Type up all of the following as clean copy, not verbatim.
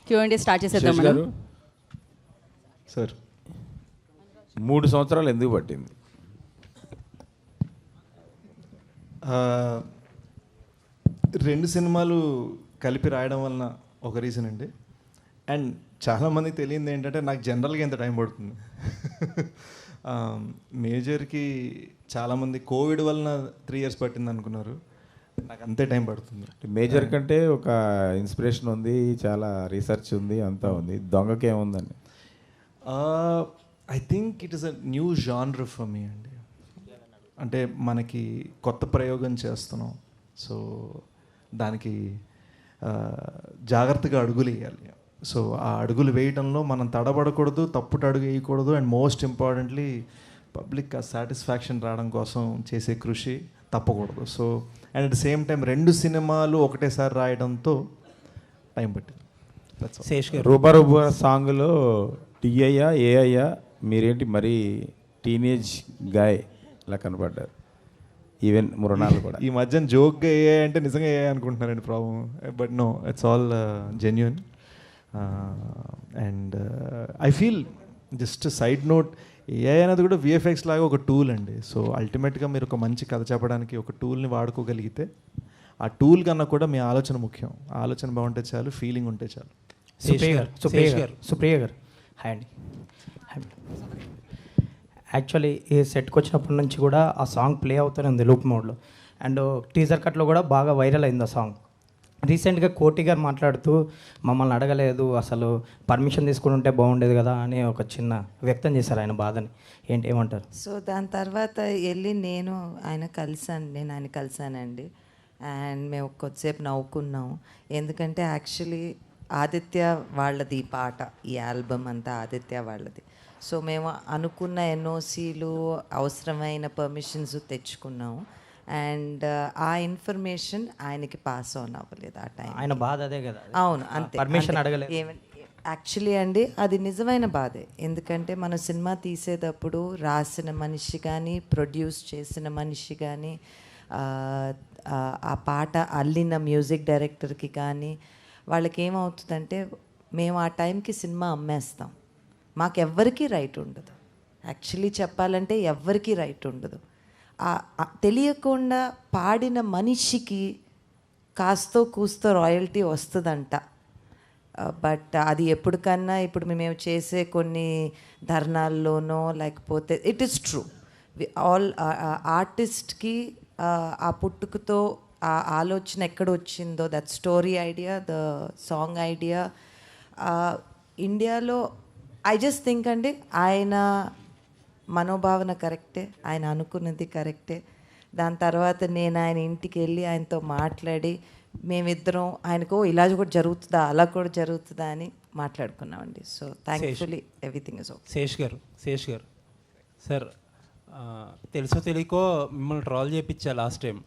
Q&A start చేసేద్దాం శేష్ మనం. గారు సార్ 3 సంవత్సరాలు ఎందుకు పట్టింది? రెండు సినిమాలు కలిపి రాయడం వలన ఒక రీజన్ అండి. అండ్ చాలామందికి తెలియంది ఏంటంటే నాకు జనరల్గా ఎంత టైం పడుతుంది. మేజర్కి చాలామంది కోవిడ్ వలన 3 years పట్టింది అనుకున్నారు. నాకు అంతే టైం పడుతుంది. మేజర్ కంటే ఒక ఇన్స్పిరేషన్ ఉంది, చాలా రీసెర్చ్ ఉంది, అంతా ఉంది. దొంగకి ఏముందండి? I think it is a new genre for me అండి. అంటే మనకి కొత్త ప్రయోగం చేస్తున్నాం. సో దానికి జాగ్రత్తగా అడుగులు వేయాలి. సో ఆ అడుగులు వేయడంలో మనం తడబడకూడదు, తప్పుట అడుగు వేయకూడదు. And most importantly public satisfaction రావడం కోసం చేసే కృషి తప్పకూడదు. So and at the same time 2 సినిమాలు ఒకటేసారి రాయడంతో టైం పట్టింది. శేష్ గారు, రూపా రూపా సాంగ్లో టీఐయా ఏఐయా మీరేంటి మరీ టీనేజ్ గాయ్ ఇలా కనపడ్డారు. ఈవెన్ మృణాలు కూడా ఈ మధ్యన జోక్గా ఏ అంటే నిజంగా ఏ అనుకుంటున్నారండి problem. But no, it's all genuine. And I feel just side note, AI అనేది కూడా విఎఫ్ఎక్స్ లాగా ఒక టూల్ అండి. సో అల్టిమేట్గా మీరు ఒక మంచి కథ చెప్పడానికి ఒక టూల్ని వాడుకోగలిగితే ఆ టూల్ కన్నా కూడా మీ ఆలోచన ముఖ్యం. ఆలోచన బాగుంటే చాలు, ఫీలింగ్ ఉంటే చాలు. సుప్రియ గారు హాయ్ అండి. యాక్చువల్లీ ఈ సెట్కి వచ్చినప్పటి నుంచి కూడా ఆ సాంగ్ ప్లే అవుతూనే ఉంది లూప్ మోడ్లో. అండ్ టీజర్ కట్లో కూడా బాగా వైరల్ అయింది ఆ సాంగ్. రీసెంట్గా కోటి గారు మాట్లాడుతూ మమ్మల్ని అడగలేదు, అసలు పర్మిషన్ తీసుకుని ఉంటే బాగుండేది కదా అని ఒక చిన్న వ్యక్తం చేశారు ఆయన బాధని. ఏమంటారు? సో దాని తర్వాత వెళ్ళి నేను ఆయన కలిసానండి. అండ్ మేము కొద్దిసేపు నవ్వుకున్నాం. ఎందుకంటే యాక్చువల్లీ ఆదిత్య వాళ్ళది ఈ పాట, ఈ ఆల్బమ్ అంతా ఆదిత్య వాళ్ళది. సో మేము అనుకున్న ఎన్ఓసీలు, అవసరమైన పర్మిషన్స్ తెచ్చుకున్నాము. అండ్ ఆ ఇన్ఫర్మేషన్ ఆయనకి పాస్ ఆన్ అవ్వలేదు ఆ టైం. ఆయన బాధ అదే కదా. అవును, అంతే. పర్మిషన్ అడగలేదు. యాక్చువల్లీ అండి అది నిజమైన బాధే. ఎందుకంటే మనం సినిమా తీసేటప్పుడు రాసిన మనిషి కానీ, ప్రొడ్యూస్ చేసిన మనిషి కానీ, ఆ పాట అల్లిన మ్యూజిక్ డైరెక్టర్కి కానీ వాళ్ళకి ఏమవుతుందంటే మేము ఆ టైంకి సినిమా అమ్మేస్తాం. మాకెవ్వరికీ రైట్ ఉండదు. యాక్చువల్లీ చెప్పాలంటే ఎవ్వరికీ రైట్ ఉండదు. తెలియకుండా పాడిన మనిషికి కాస్తో కూస్తో రాయల్టీ వస్తుందంట. బట్ అది ఎప్పటికన్నా ఇప్పుడు మేము చేసే కొన్ని ధర్నాల్లోనో లేకపోతే ఇట్ ఈస్ ట్రూ ఆల్ ఆర్టిస్ట్కి ఆ పుట్టుకతో ఆ ఆలోచన ఎక్కడ వచ్చిందో, that story idea, the song idea ఇండియాలో ఐ జస్ట్ థింక్ అండి ఆయన మనోభావన కరెక్టే, ఆయన అనుకున్నది కరెక్టే. దాని తర్వాత నేను ఆయన ఇంటికి వెళ్ళి ఆయనతో మాట్లాడి మేమిద్దరం ఆయనకు ఇలా కూడా జరుగుతుందా, అలా కూడా జరుగుతుందా అని మాట్లాడుకున్నామండి. So thankfully everything is okay. Sesh గారు సార్, తెలుసో తెలియకో మిమ్మల్ని ట్రాల్ చేయించా లాస్ట్ టైం.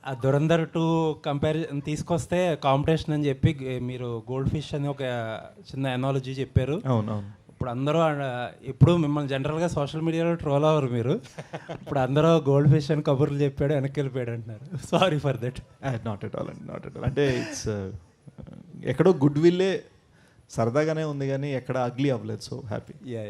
ఆ దురంధర్ 2 కంపారిజన్ తీసుకొస్తే కాంపిటీషన్ అని చెప్పి మీరు గోల్డ్ ఫిష్ అని ఒక చిన్న ఎనాలజీ చెప్పారు. అవునవును. ఇప్పుడు అందరూ ఇప్పుడు మిమ్మల్ని జనరల్గా సోషల్ మీడియాలో ట్రోల్ అవ్వరు మీరు. ఇప్పుడు అందరూ గోల్డ్ ఫిష్ అని కబుర్లు చెప్పాడు, వెనక్కి వెళ్ళిపోయాడు అంటున్నారు. Sorry for that. Not at all అండి, నాట్ ఎట్ ఆల్. అంటే ఇట్స్ ఎక్కడో గుడ్ విల్లే సరదాగానే ఉంది కానీ ఎక్కడ అగ్లీ అవ్వలేదు. So happy. యా